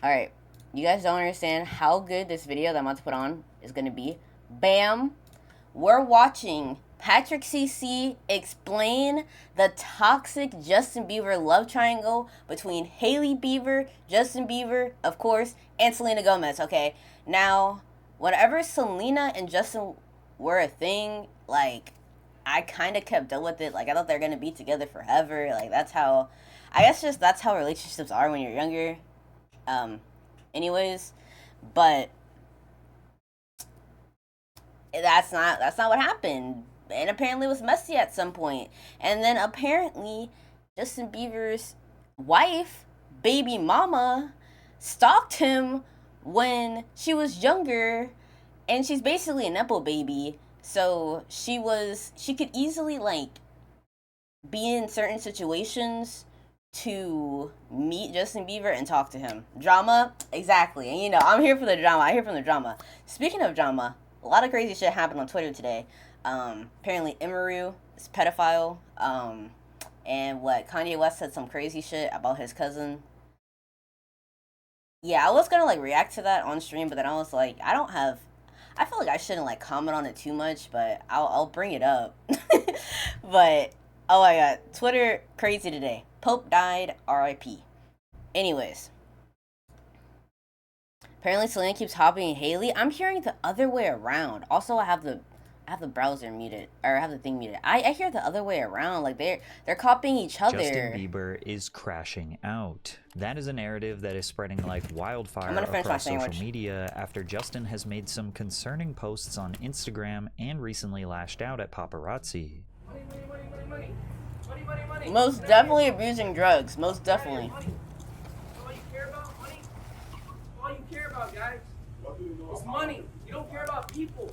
Alright, you guys don't understand how good this video that I'm about to put on is gonna be. Bam! We're watching Patrick CC explain the toxic Justin Bieber love triangle between Hailey Bieber, Justin Bieber, of course, and Selena Gomez, okay? Now, whenever Selena and Justin were a thing, like, I kind of kept up with it. Like, I thought they were gonna be together forever. Like, that's how, I guess just that's how relationships are when you're younger. Anyways, but that's not what happened. And apparently it was messy at some point. And then apparently Justin Bieber's wife, baby mama, stalked him when she was younger, and she's basically a nepo baby. So she could easily like be in certain situations to meet Justin Bieber and talk to him. Drama? Exactly. And you know, I'm here for the drama. I hear from the drama. Speaking of drama, a lot of crazy shit happened on Twitter today. Apparently Imaru is a pedophile. And what Kanye West said some crazy shit about his cousin. Yeah, I was gonna like react to that on stream, but then I was like, I feel like I shouldn't like comment on it too much, but I'll bring it up. But oh my god, Twitter crazy today. Pope died, R.I.P. Anyways, apparently Selena keeps copying Hailey. I'm hearing the other way around. Also, I have the browser muted, or I have the thing muted. I hear the other way around. Like they're copying each other. Justin Bieber is crashing out. That is a narrative that is spreading like wildfire across social media after Justin has made some concerning posts on Instagram and recently lashed out at paparazzi. Money. Most definitely abusing drugs. Most definitely. All you care about, money. All you care about, guys, is money. You don't care about people.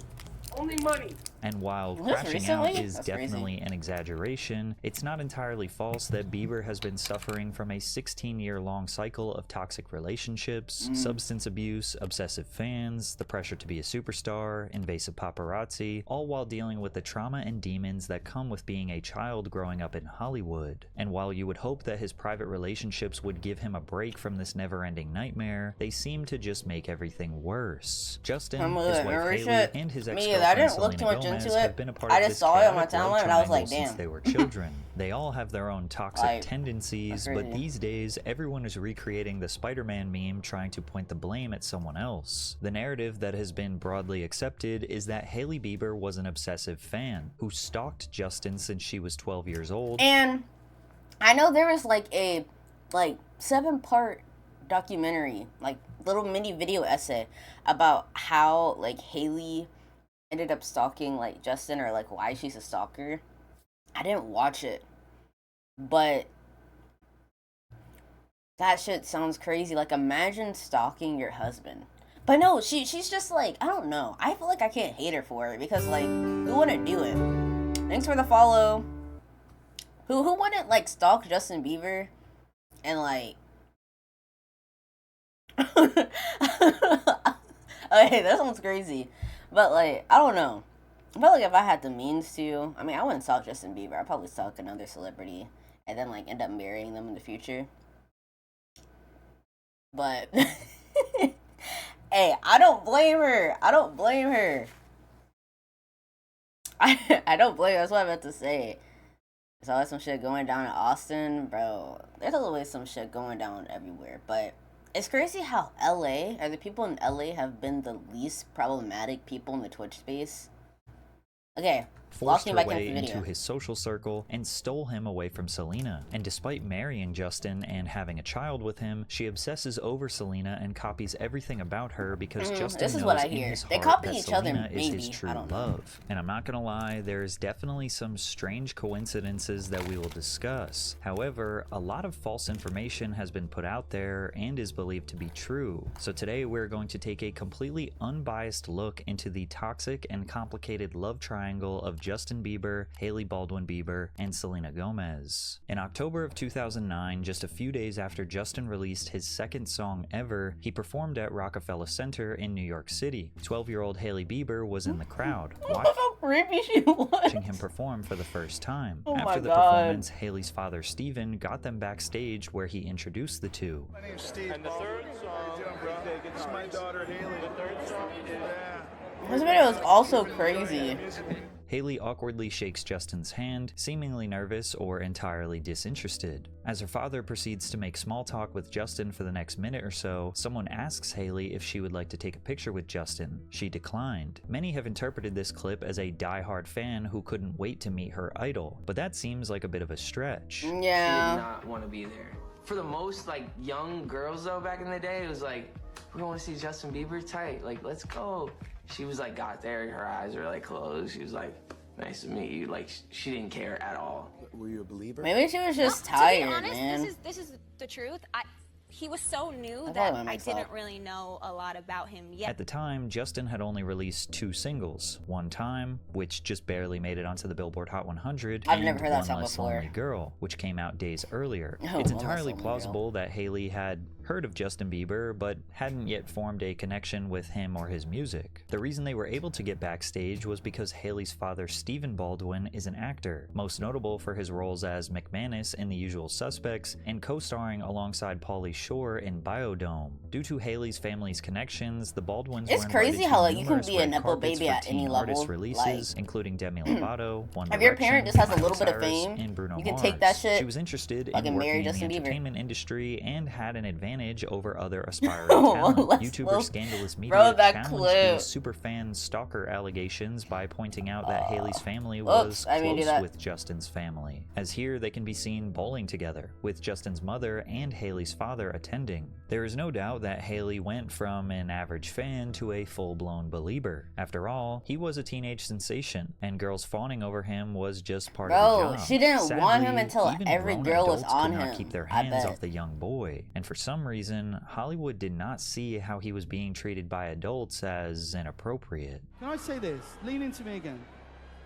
Only money. And while crashing out is definitely an exaggeration, it's not entirely false that Bieber has been suffering from a 16-year-long cycle of toxic relationships, substance abuse, obsessive fans, the pressure to be a superstar, invasive paparazzi, all while dealing with the trauma and demons that come with being a child growing up in Hollywood. And while you would hope that his private relationships would give him a break from this never-ending nightmare, they seem to just make everything worse. Justin, his wife Hailey, and his ex-girlfriend Selena Gomez have been a part of this chaotic love triangle since they were children. They all have their own toxic tendencies, but these days everyone is recreating the Spider-Man meme trying to point the blame at someone else. The narrative that has been broadly accepted is that Hailey Bieber was an obsessive fan who stalked Justin since she was 12 years old. And I know there was like a 7-part documentary, like little mini video essay about how like Hailey ended up stalking like Justin, or like why she's a stalker. I didn't watch it, but that shit sounds crazy. Like, imagine stalking your husband. But no, she's just like, I don't know. I feel like I can't hate her for it because like, who wouldn't do it? Thanks for the follow. Who wouldn't like stalk Justin Bieber and like okay, that sounds crazy. But, like, I don't know. I feel like if I had the means to, I mean, I wouldn't stalk Justin Bieber. I'd probably stalk another celebrity and then, like, end up marrying them in the future. But, hey, I don't blame her. I don't blame her. I don't blame her. That's what I meant to say. There's always some shit going down in Austin. Bro, there's always some shit going down everywhere. But it's crazy how the people in LA have been the least problematic people in the Twitch space. Okay. Forced her way into his social circle and stole him away from Selena. And despite marrying Justin and having a child with him, she obsesses over Selena and copies everything about her because Justin knows in his heart that Selena is his true love. And I'm not gonna lie, there's definitely some strange coincidences that we will discuss. However, a lot of false information has been put out there and is believed to be true. So today we're going to take a completely unbiased look into the toxic and complicated love triangle of Justin Bieber, Hailey Baldwin Bieber, and Selena Gomez. In October of 2009, just a few days after Justin released his second song ever, he performed at Rockefeller Center in New York City. 12-year-old Hailey Bieber was in the crowd, watching him perform for the first time. After the performance, Hailey's father Steven got them backstage where he introduced the two. My name's Steve. And the third song, this is my daughter Hailey. The third song, This video is also crazy. Hailey awkwardly shakes Justin's hand, seemingly nervous or entirely disinterested. As her father proceeds to make small talk with Justin for the next minute or so, someone asks Hailey if she would like to take a picture with Justin. She declined. Many have interpreted this clip as a die-hard fan who couldn't wait to meet her idol, but that seems like a bit of a stretch. Yeah. She did not want to be there. For the most, like, young girls, though, back in the day, it was like, we want to see Justin Bieber tight. Like, let's go. She was like, got there, her eyes were like closed. She was like, nice to meet you. Like, she didn't care at all. Were you a believer? Maybe she was just tired, to be honest, man. This is the truth. He was so new I that I didn't really know a lot about him yet. At the time, Justin had only released 2 singles, One Time, which just barely made it onto the Billboard Hot 100, I've and never heard that One song Less before. Lonely Girl, which came out days earlier. Oh, it's One Less entirely Lonely plausible that Hailey had heard of Justin Bieber, but hadn't yet formed a connection with him or his music. The reason they were able to get backstage was because Hailey's father, Stephen Baldwin, is an actor, most notable for his roles as McManus in The Usual Suspects and co-starring alongside Pauly Shore in Biodome. Due to Hailey's family's connections, the Baldwins It's were crazy invited how, to like, you can numerous be a red nepo carpets baby for at any teen level, artist releases, like, including Demi Lovato, One if your Direction, parent just has a Miley little bit of Cyrus, fame, and Bruno you can Mars. take that shit, She was interested in fucking working marry in the Justin Bieber. entertainment industry and had an advantage over other aspiring Well, talent. let's YouTuber Scandalous Media throw that challenged clip. these superfan stalker allegations by pointing out that Hailey's family oops, was I didn't do close that. with Justin's family, as here they can be seen bowling together, with Justin's mother and Hailey's father attending. There is no doubt that Hailey went from an average fan to a full-blown believer. After all, he was a teenage sensation, and girls fawning over him was just part of the job. She didn't Sadly, want him until even every grown girl was adults on could not him, keep their I hands bet. off the young boy, and for some reason, Hollywood did not see how he was being treated by adults as inappropriate. Can I say this? Lean into me again.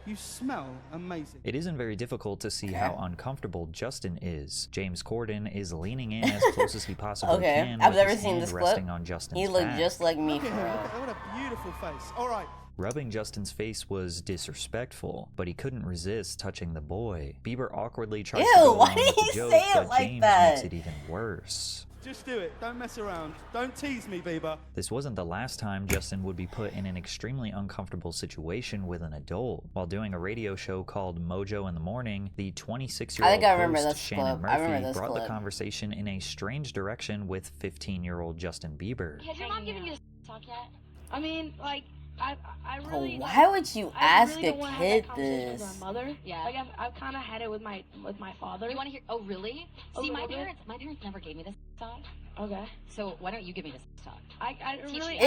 You smell amazing. It isn't very difficult to see how uncomfortable Justin is. James Corden is leaning in as close as he possibly can. I've with never his seen hand this clip. resting on Justin's He looked back. just like me, Look for at him. real. Look at, what a beautiful face. All right. Rubbing Justin's face was disrespectful, but he couldn't resist touching the boy. Bieber awkwardly tries to Ew, go why along did with the he joke, say it but like James that? makes it even worse. Just do it. Don't mess around. Don't tease me, Bieber. This wasn't the last time Justin would be put in an extremely uncomfortable situation with an adult. While doing a radio show called Mojo in the Morning, the 26-year-old I think I remember host this Shannon clip. I remember Murphy this brought clip. the conversation in a strange direction with 15-year-old Justin Bieber. Has your mom given you a talk yet? I mean, like, I really. Why would you I ask really a don't wanna have kid that conversation this? With my mother. Yeah. Like I've kind of had it with my father. You want to hear? Oh, really? A See, my little bit. parents never gave me this talk. Okay. So why don't you give me this talk? I Teach really. me. Ew!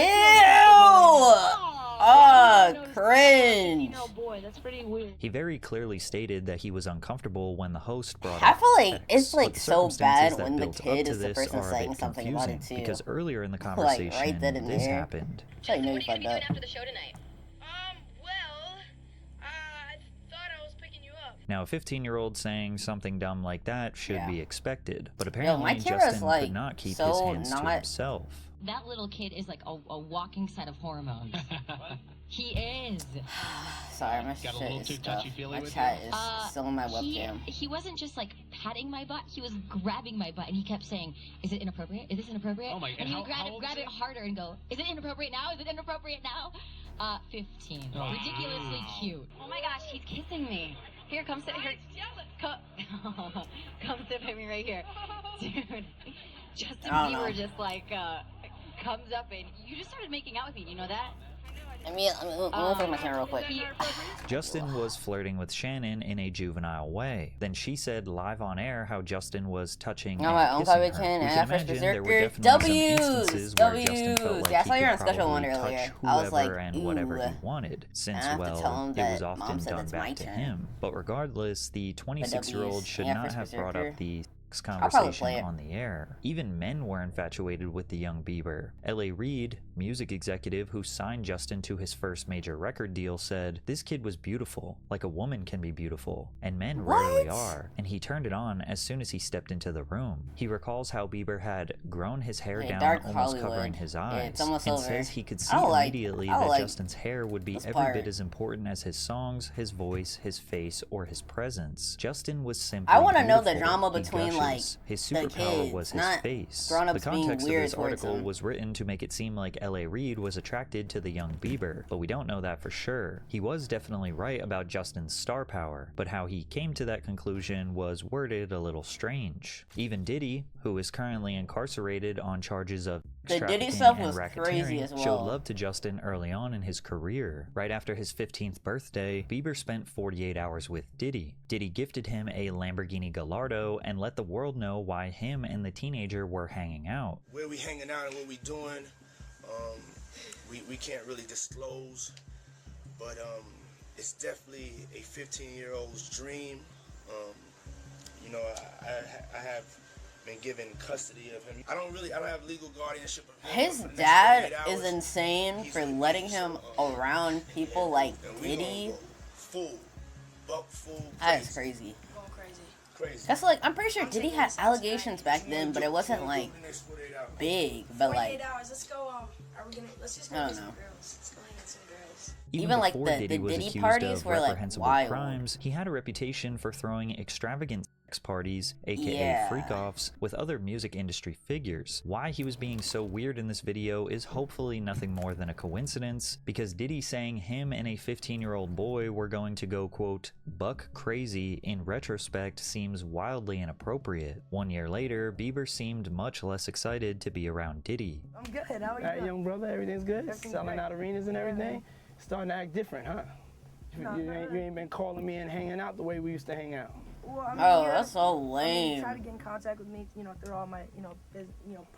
I Oh, noticed cringe. Female boy. That's pretty weird. He very clearly stated that he was uncomfortable when the host brought I up feel like sex, it's but like the so circumstances bad that when the built up kid to is the this person are a saying bit something about it confusing, too. because earlier in the Like, conversation, right then and this there. happened. I know you fucked up. after the show tonight? Well, I thought I was picking you up. Now, a 15-year-old saying something dumb like that should Yeah. be expected, but my apparently camera's, Justin like, could not keep so his hands to not- himself. That little kid is like a walking set of hormones. He is. Sorry, my shit is stuff. My chat is still on my webcam. He wasn't just like patting my butt, he was grabbing my butt and he kept saying, is it inappropriate? Is this inappropriate? Oh my, and he would how old grab is it harder and go, is it inappropriate now? Is it inappropriate now? 15. Wow. Ridiculously cute. Oh my gosh, he's kissing me. Here, come sit here. Come sit with me right here, dude. Justin I don't Bieber know. just like comes up and you just started making out with me. You know that? I mean, I'm gonna flip my camera real quick. Justin was flirting with Shannon in a juvenile way. Then she said live on air how Justin was touching All right, and Uncle kissing Rick her. Ken We and can Fresh imagine there were Berserker. definitely some instances where Justin felt W's. like Yeah, I he saw you could on Special probably One touch earlier. I was whoever like, and whatever ooh. he wanted, since, I have to well, tell him it that was Mom often said done it's my back to turn. him. But regardless, the 26-year-old should Yeah, not Fresh have brought Berserker. up the conversation on the air. Even men were infatuated with the young Bieber. L.A. Reid, music executive who signed Justin to his first major record deal, said, "This kid was beautiful, like a woman can be beautiful, and men rarely are, and he turned it on as soon as he stepped into the room." He recalls how Bieber had grown his hair down almost covering his eyes, and says he could see immediately that Justin's hair would be every bit as important as his songs, his voice, his face, or his presence. Justin was simply I want to know the beautiful. drama He between gushes. like his the superpower kids, was his not face. grown-ups The being context of weird this towards article him. was written to make it seem like L.A. Reid was attracted to the young Bieber, but we don't know that for sure. He was definitely right about Justin's star power, but how he came to that conclusion was worded a little strange. Even Diddy, who is currently incarcerated on charges of The Diddy trafficking stuff and was crazy racketeering, as well. showed love to Justin early on in his career. Right after his 15th birthday, Bieber spent 48 hours with Diddy. Diddy gifted him a Lamborghini Gallardo and let the world know why him and the teenager were hanging out. Where we hanging out and what we doing, we can't really disclose, but it's definitely a 15-year-old's dream. You know, I have been given custody of him. I don't have legal guardianship of him. His dad is insane for letting him around people like Diddy. That is crazy. Crazy. That's like, I'm pretty sure Diddy had allegations back then, but it wasn't like big. But like, Let's go. Let's just go I get don't some know. girls. Let's go hang with some girls. Even like before the Diddy was Diddy accused parties of were like reprehensible wild. crimes, he had a reputation for throwing extravagant sex parties, aka Yeah. freak-offs, with other music industry figures. Why he was being so weird in this video is hopefully nothing more than a coincidence, because Diddy saying him and a 15-year-old boy were going to go, quote, buck crazy, in retrospect seems wildly inappropriate. 1 year later, Bieber seemed much less excited to be around Diddy. I'm good. How are you? Hey, young brother, everything's good? Selling out arenas and everything? Starting to act different, huh? You ain't been calling me and hanging out the way we used to hang out. Well, I mean, Oh, that's so lame. Try to get in contact with me, through all my,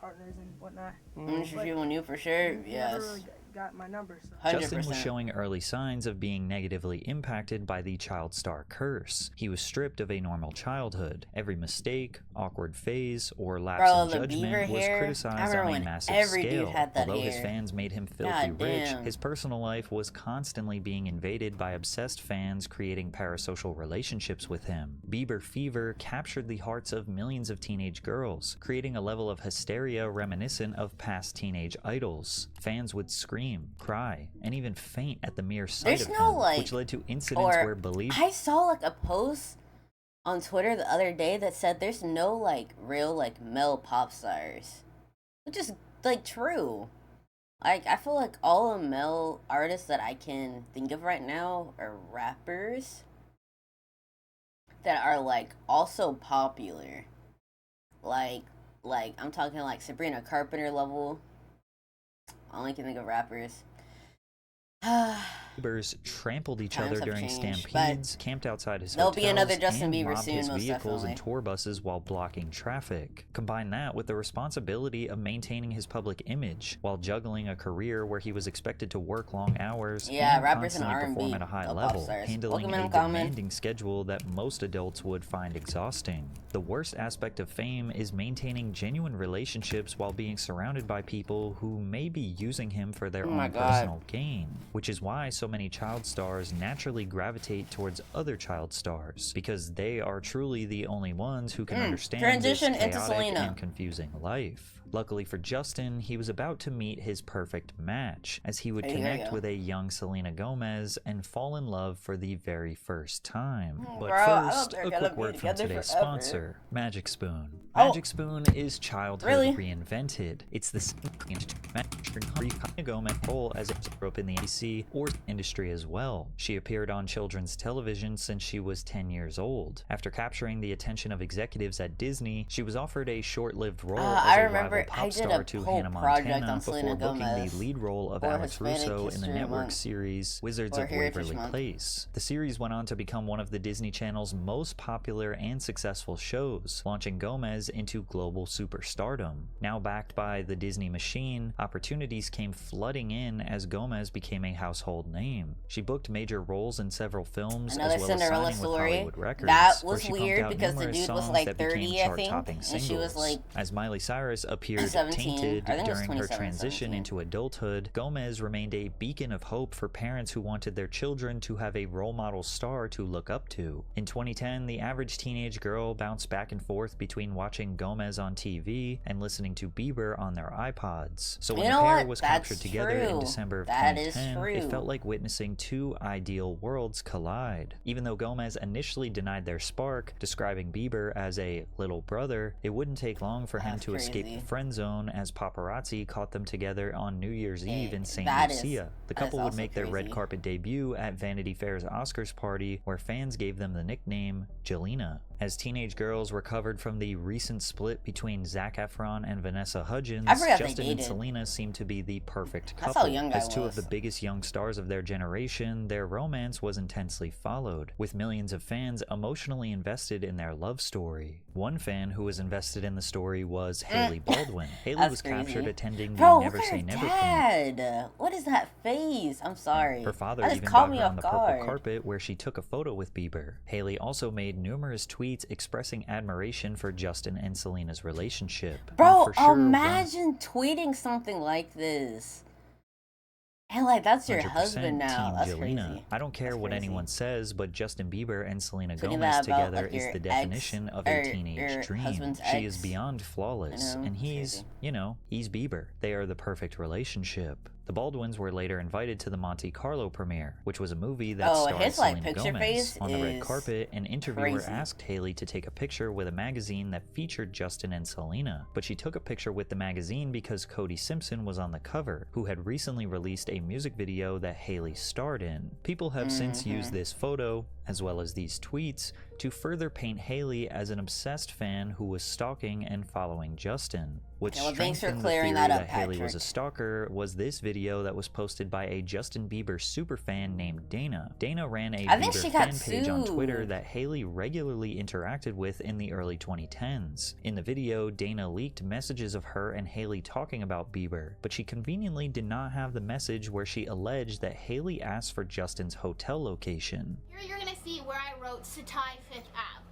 partners and whatnot. Interested in you for sure. Never Yes. really got my number. So. Justin was 100%. showing early signs of being negatively impacted by the child star curse. He was stripped of a normal childhood. Every mistake, awkward phase, or lapse in the judgment Bieber was hair, I criticized remember on a when massive every dude scale. had that Although his hair. fans made him filthy God rich, damn. his personal life was constantly being invaded by obsessed fans creating parasocial relationships with him. Bieber fever captured the hearts of millions of teenage girls, creating a level of hysteria reminiscent of past teenage idols. Fans would scream, cry, and even faint at the mere sight There's of no, him, like, which led to incidents or where believers... I saw like a post on Twitter the other day that said there's no like real like male pop stars, which is like true. Like I feel like all the male artists that I can think of right now are rappers that are like also popular. Like I'm talking like Sabrina Carpenter level. I only can think of rappers. Bieber's trampled each Times other have during changed, stampedes, camped outside his there'll hotels, be another Justin and Bieber robbed soon, his most vehicles and definitely. tour buses while blocking traffic. Combine that with the responsibility of maintaining his public image while juggling a career where he was expected to work long hours and rappers and constantly R&B, perform at a high no pop level, stars. handling Welcome a in, Common. demanding schedule that most adults would find exhausting. The worst aspect of fame is maintaining genuine relationships while being surrounded by people who may be using him for their Oh my own God. personal gain, which is why so many child stars naturally gravitate towards other child stars, because they are truly the only ones who can understand Transition this into chaotic Selena. and confusing life. Luckily for Justin, he was about to meet his perfect match, as he would Hey, connect yeah. with a young Selena Gomez and fall in love for the very first time. But Bro, I don't first, think a they're quick gonna word be from together today's forever. sponsor, Magic Spoon. Oh. Magic Spoon is childhood Really? reinvented. It's the same Selena Gomez role as it grew up in the AC or industry as well. She appeared on children's television since she was 10 years old. After capturing the attention of executives at Disney, she was offered a short-lived role I as a remember rival pop star to Hannah Montana before booking the lead role of Alex Russo in the network series Wizards of Waverly Place. The series went on to become one of the Disney Channel's most popular and successful shows, launching Gomez into global superstardom. Now backed by the Disney machine, opportunities came flooding in as Gomez became a household name. She booked major roles in several films, as well as signing with Hollywood Records. That was weird because the dude was like 30, I think, and she was like as Miley Cyrus appeared 17. tainted during her transition into adulthood, Gomez remained a beacon of hope for parents who wanted their children to have a role model star to look up to. In 2010, the average teenage girl bounced back and forth between watching Gomez on TV and listening to Bieber on their iPods. So when the pair was captured together in December of 2010, it felt like witnessing two ideal worlds collide. Even though Gomez initially denied their spark, describing Bieber as a little brother, it wouldn't take long for him to escape the friend zone as paparazzi caught them together on New Year's Eve in St. Lucia. The couple would make their red carpet debut at Vanity Fair's Oscars party, where fans gave them the nickname Jelena. As teenage girls recovered from the recent split between Zac Efron and Vanessa Hudgens, Justin and Selena seemed to be the perfect couple. As two of the biggest young stars of their generation, their romance was intensely followed, with millions of fans emotionally invested in their love story. One fan who was invested in the story was Hailey Baldwin. Hailey was captured attending the Never Say Never premiere. What is that face? I'm sorry. Her father even got her on the purple carpet where she took a photo with Bieber. Hailey also made numerous tweets expressing admiration for Justin and Selena's relationship. Bro, imagine tweeting something like this. And like, that's your husband now. That's crazy. I don't care what anyone says, but Justin Bieber and Selena Gomez together is the definition of a teenage dream. She is beyond flawless, and he's, you know, he's Bieber. They are the perfect relationship. The Baldwins were later invited to the Monte Carlo premiere, which was a movie that starred Selena Gomez. On the red carpet, an interviewer asked Hailey to take a picture with a magazine that featured Justin and Selena, but she took a picture with the magazine because Cody Simpson was on the cover, who had recently released a music video that Hailey starred in. People have since used this photo, as well as these tweets, to further paint Hailey as an obsessed fan who was stalking and following Justin. What strengthened the theory that Hailey was a stalker was this video that was posted by a Justin Bieber superfan named Dana. Dana ran a Bieber fan page on Twitter that Hailey regularly interacted with in the early 2010s. In the video, Dana leaked messages of her and Hailey talking about Bieber, but she conveniently did not have the message where she alleged that Hailey asked for Justin's hotel location. Here you're gonna see where I wrote Satai 5th Ave.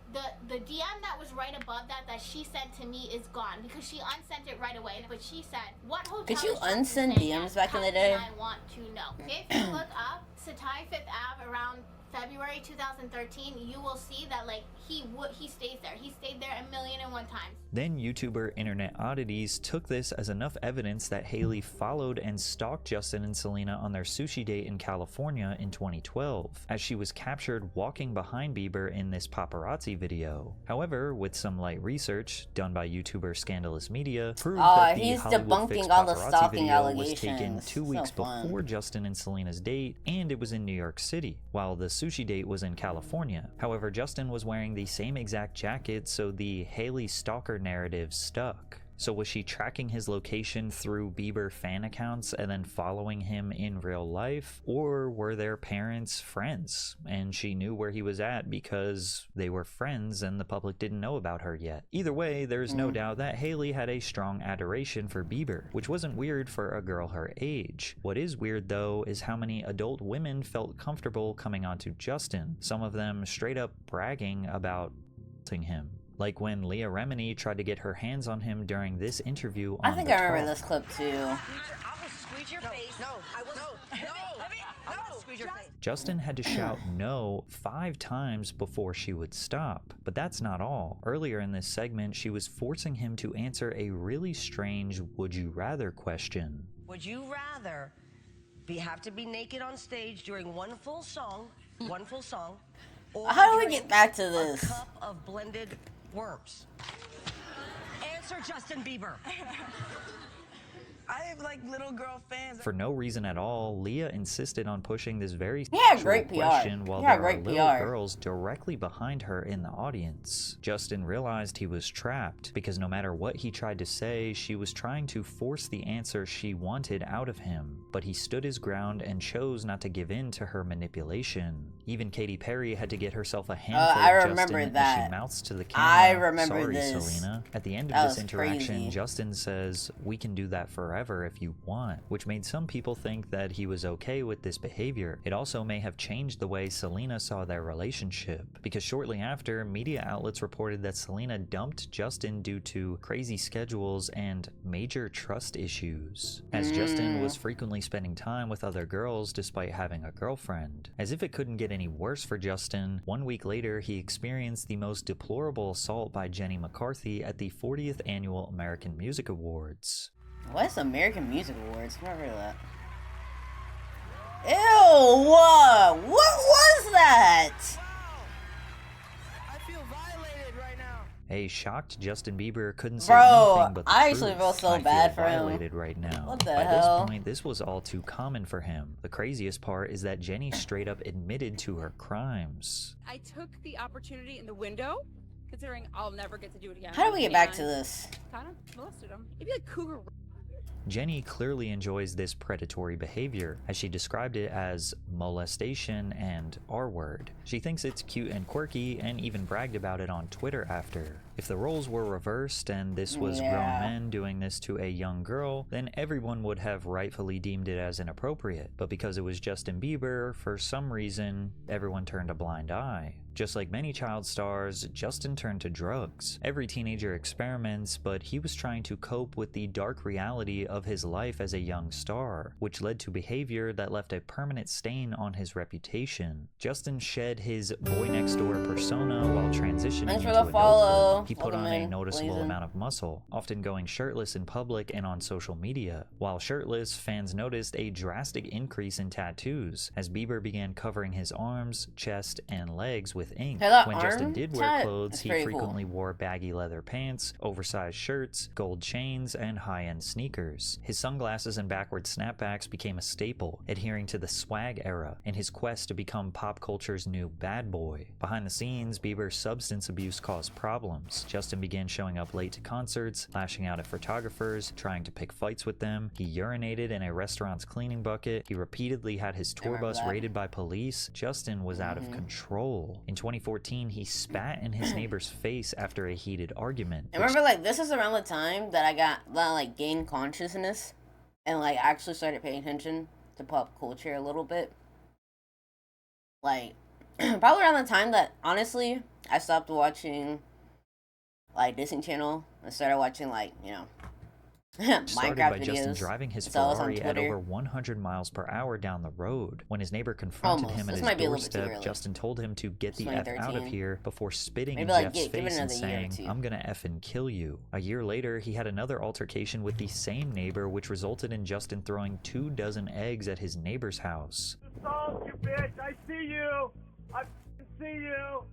The DM that was right above that she sent to me is gone because she unsent it right away. But she said, "What hotel?" Could you unsend DMs back in the day? I want to know. If you look up Satai 5th Ave around February 2013, you will see that like he stays there. He stayed there 1,000,001 times. Then YouTuber Internet Oddities took this as enough evidence that Hailey followed and stalked Justin and Selena on their sushi date in California in 2012, as she was captured walking behind Bieber in this paparazzi video. However, with some light research done by YouTuber Scandalous Media, proved that the Hollywood Fix paparazzi video was taken 2 weeks before Justin and Selena's date, and it was in New York City, while the sushi date was in California. However, Justin was wearing the same exact jacket, so the Hailey stalker narrative stuck. So was she tracking his location through Bieber fan accounts and then following him in real life? Or were their parents friends and she knew where he was at because they were friends and the public didn't know about her yet? Either way, there's no doubt that Hailey had a strong adoration for Bieber, which wasn't weird for a girl her age. What is weird though is how many adult women felt comfortable coming onto Justin, some of them straight up bragging about him. Like when Leah Remini tried to get her hands on him during this interview on I think I remember this clip too. I will squeeze your face. No, I will. No. Justin had to shout no 5 times before she would stop. But that's not all. Earlier in this segment, she was forcing him to answer a really strange would you rather question. Would you rather have to be naked on stage during one full song, or how do we get back to this? A cup of blended worms? Answer Justin Bieber. I like little girl fans. For no reason at all, Leah insisted on pushing this very great PR. question while Yeah, there are great little PR. girls directly behind her in the audience. Justin realized he was trapped because no matter what he tried to say, she was trying to force the answer she wanted out of him. But he stood his ground and chose not to give in to her manipulation. Even Katy Perry had to get herself a handful I of remember Justin that. as she mouths to the camera, I remember "Sorry, this. Selena." At the end That of this was interaction, crazy. Justin says, "We can do that forever if you want," which made some people think that he was okay with this behavior. It also may have changed the way Selena saw their relationship, because shortly after, media outlets reported that Selena dumped Justin due to crazy schedules and major trust issues, as Justin was frequently spending time with other girls despite having a girlfriend. As if it couldn't get any worse for Justin, 1 week later he experienced the most deplorable assault by Jenny McCarthy at the 40th Annual American Music Awards. What's American Music Awards? I've never heard of that. Ew! What was that? I feel violated right now. A shocked Justin Bieber couldn't say Bro, anything but the I actually truth. feel so "I bad feel for him." violated right now. What the By hell? this point, this was all too common for him. The craziest part is that Jenny straight up admitted to her crimes. I took the opportunity in the window, considering I'll never get to do it again. How do we get back to this? Kind of molested him. Maybe like cougar. Jenny clearly enjoys this predatory behavior, as she described it as molestation and R-word. She thinks it's cute and quirky, and even bragged about it on Twitter after. If the roles were reversed and this was grown men doing this to a young girl, then everyone would have rightfully deemed it as inappropriate. But because it was Justin Bieber, for some reason, everyone turned a blind eye. Just like many child stars, Justin turned to drugs. Every teenager experiments, but he was trying to cope with the dark reality of his life as a young star, which led to behavior that left a permanent stain on his reputation. Justin shed his boy next door persona while transitioning Thanks for into the follow. adulthood. He put on a noticeable amount of muscle, often going shirtless in public and on social media. While shirtless, fans noticed a drastic increase in tattoos, as Bieber began covering his arms, chest, and legs with ink. Hey, that When arm Justin did wear tat clothes, is he pretty frequently wore baggy leather pants, oversized shirts, gold chains, and high-end sneakers. His sunglasses and backward snapbacks became a staple, adhering to the swag era in his quest to become pop culture's new bad boy. Behind the scenes, Bieber's substance abuse caused problems. Justin began showing up late to concerts, lashing out at photographers, trying to pick fights with them. He urinated in a restaurant's cleaning bucket. He repeatedly had his tour bus raided by police. Justin was out of control. In 2014, he spat in his neighbor's face after a heated argument. I remember, like, this is around the time that I gained consciousness and, like, actually started paying attention to pop culture a little bit. Like, probably around the time that, honestly, I stopped watching, like, Disney Channel and started watching, like, you know, Started Minecraft by videos. Justin driving his So I was on Ferrari at Twitter. over 100 miles per hour down the road. When his neighbor confronted him at This his might be a little bit too doorstep, early. Justin told him to get the F out of 2013. here before spitting Maybe, in like, Jeff's give it face and another year or saying, two. "I'm gonna effing kill you." A year later, he had another altercation with the same neighbor, which resulted in Justin throwing 24 eggs at his neighbor's house. Assault, you bitch! I see you! I see you!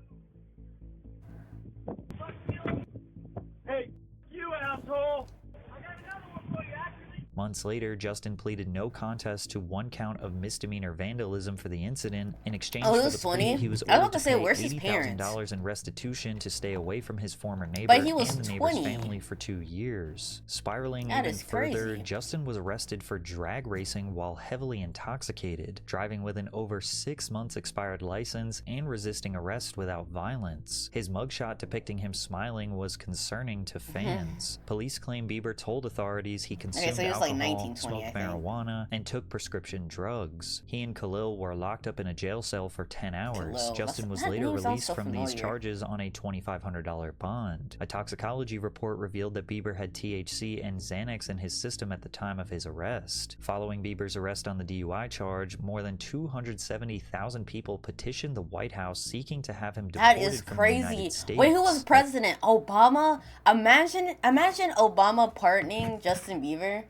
Hey, you asshole! I got another one for you, actually! Months later, Justin pleaded no contest to 1 count of misdemeanor vandalism for the incident. In exchange Oh, for this the is plea, funny. he was I was ordered about to to say, pay where's his $80,000 in restitution to stay away from his former neighbor But he was and the neighbor's 20. family for 2 years. Spiraling That even is further, crazy. Justin was arrested for drag racing while heavily intoxicated, driving with an over 6 months expired license, and resisting arrest without violence. His mugshot depicting him smiling was concerning to fans. Police claim Bieber told authorities he consumed so he was like alcohol, 19, 20, smoked I think. marijuana, and took prescription drugs. He and Khalil were locked up in a jail cell for 10 hours. Khalil, Justin was that later name sounds released so from these familiar. charges on a $2,500 bond. A toxicology report revealed that Bieber had THC and Xanax in his system at the time of his arrest. Following Bieber's arrest on the DUI charge, more than 270,000 people petitioned the White House seeking to have him That deported is from the crazy. United States. Wait, who was president? Obama? Imagine Obama pardoning Justin Bieber.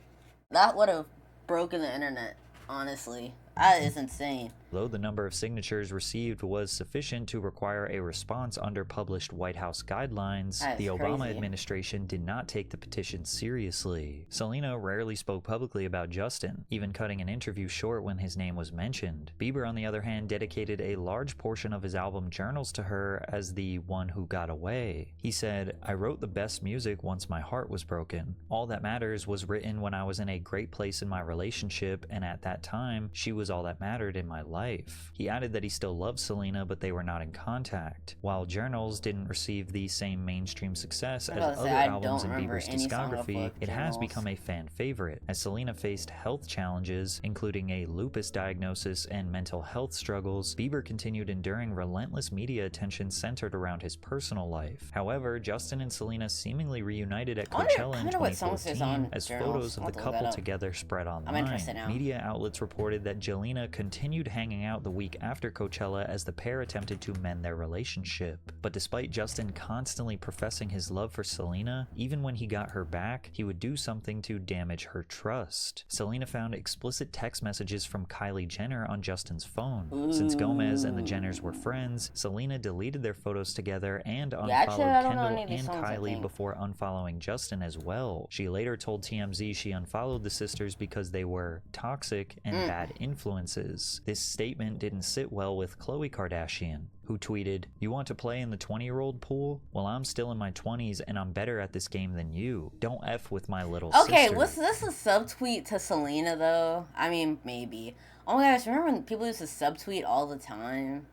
That would have broken the internet, honestly. That is insane. Though the number of signatures received was sufficient to require a response under published White House guidelines, the Obama administration did not take the petition seriously. Selena rarely spoke publicly about Justin, even cutting an interview short when his name was mentioned. Bieber, on the other hand, dedicated a large portion of his album Journals to her as the one who got away. He said, "I wrote the best music once my heart was broken. All That Matters was written when I was in a great place in my relationship, and at that time, she was all that mattered in my life." He added that he still loved Selena, but they were not in contact. While Journals didn't receive the same mainstream success as other albums in Bieber's discography, it has become a fan favorite, as Selena faced health challenges, including a lupus diagnosis and mental health struggles. Bieber continued enduring relentless media attention centered around his personal life. However, Justin and Selena seemingly reunited at Coachella in 2014 as photos of the couple together spread online. Media outlets reported that Jelena continued hanging out the week after Coachella as the pair attempted to mend their relationship. But despite Justin constantly professing his love for Selena, even when he got her back, he would do something to damage her trust. Selena found explicit text messages from Kylie Jenner on Justin's phone. Since Gomez and the Jenners were friends, Selena deleted their photos together and unfollowed Kendall and Kylie before unfollowing Justin as well. She later told TMZ she unfollowed the sisters because they were toxic and bad influences. This statement didn't sit well with Khloe Kardashian, who tweeted, "You want to play in the 20-year-old pool? Well, I'm still in my 20s and I'm better at this game than you. Don't F with my little sister." Okay, was this a subtweet to Selena though? I mean, maybe. Oh my gosh, remember when people used to subtweet all the time?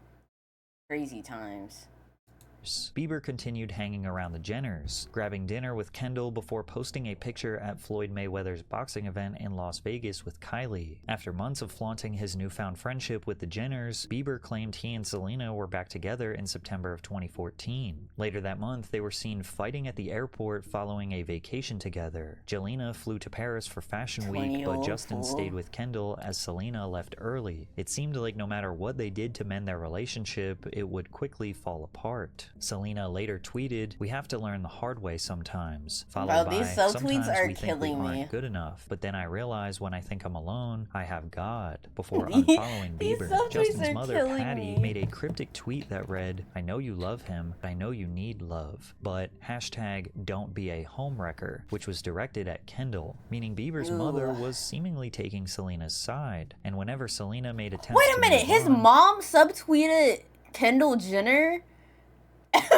Crazy times. Bieber continued hanging around the Jenners, grabbing dinner with Kendall before posting a picture at Floyd Mayweather's boxing event in Las Vegas with Kylie. After months of flaunting his newfound friendship with the Jenners, Bieber claimed he and Selena were back together in September of 2014. Later that month, they were seen fighting at the airport following a vacation together. Jelena flew to Paris for Fashion Week, but Justin stayed with Kendall as Selena left early. It seemed like no matter what they did to mend their relationship, it would quickly fall apart. Selena later tweeted, "We have to learn the hard way sometimes," followed by, "Sometimes we think we aren't good enough, but then I realize when I think I'm alone, I have God," before unfollowing Bieber. Justin's mother, Patty, made a cryptic tweet that read, "I know you love him, but I know you need love," but hashtag don't be a homewrecker, which was directed at Kendall, meaning Bieber's mother was seemingly taking Selena's side. And whenever Selena made attempts Wait a minute, his mom subtweeted Kendall Jenner?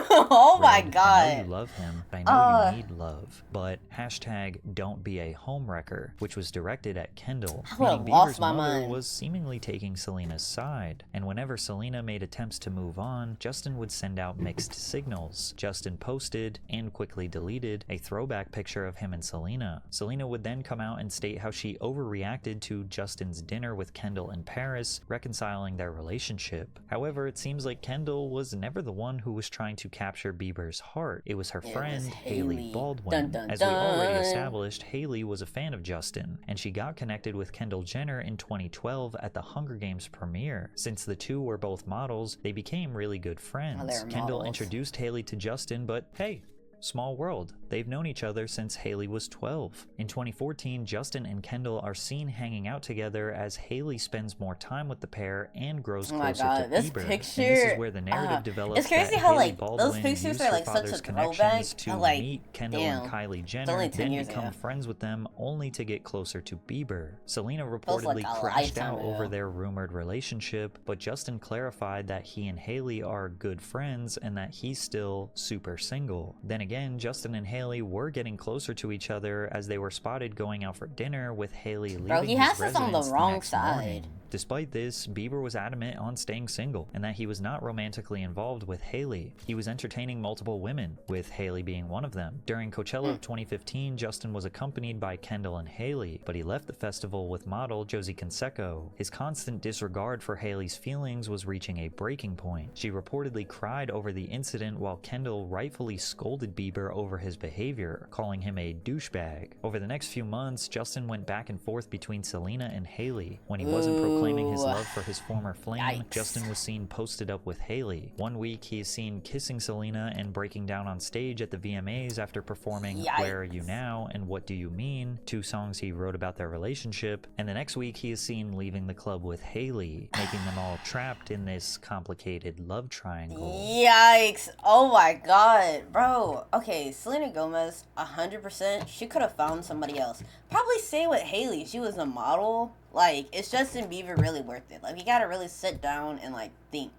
Oh my god. "I know you love him, but I know you need love," but hashtag don't be a homewrecker, which was directed at Kendall, meaning Bieber's mother was seemingly taking Selena's side. And whenever Selena made attempts to move on, Justin would send out mixed signals. Justin posted, and quickly deleted, a throwback picture of him and Selena. Selena would then come out and state how she overreacted to Justin's dinner with Kendall in Paris, reconciling their relationship. However, it seems like Kendall was never the one who was trying to capture Bieber's heart. It was her friend, Hailey Baldwin. As we already established, Hailey was a fan of Justin, and she got connected with Kendall Jenner in 2012 at the Hunger Games premiere. Since the two were both models, they became really good friends. Kendall introduced Hailey to Justin, but hey, small world. They've known each other since Hailey was 12. In 2014, Justin and Kendall are seen hanging out together as Hailey spends more time with the pair and grows closer to Bieber. And this is where the narrative develops. It's crazy how like those pictures are like such a throwback to like meet Kendall and Kylie Jenner, then become friends with them only to get closer to Bieber. Selena reportedly crashed out over their rumored relationship, but Justin clarified that he and Hailey are good friends and that he's still super single. Then again, Justin and Hailey were getting closer to each other as they were spotted going out for dinner, with Hailey leaving his residence on the wrong side. Despite this, Bieber was adamant on staying single and that he was not romantically involved with Hailey. He was entertaining multiple women, with Hailey being one of them. During Coachella of 2015, Justin was accompanied by Kendall and Hailey, but he left the festival with model Josie Canseco. His constant disregard for Hailey's feelings was reaching a breaking point. She reportedly cried over the incident while Kendall rightfully scolded Bieber over his behavior, calling him a douchebag. Over the next few months, Justin went back and forth between Selena and Hailey. When he wasn't Proclaiming his love for his former flame, Justin was seen posted up with Hailey. One week, he is seen kissing Selena and breaking down on stage at the VMAs after performing Where Are You Now and What Do You Mean, 2 songs he wrote about their relationship. And the next week, he is seen leaving the club with Hailey, making them all trapped in this complicated love triangle. Yikes. Oh my god, bro. Okay, Selena Gomez, 100%, she could have found somebody else. Probably same with Hailey. She was a model. Like, is Justin Bieber really worth it? Like, you gotta really sit down and, like, think.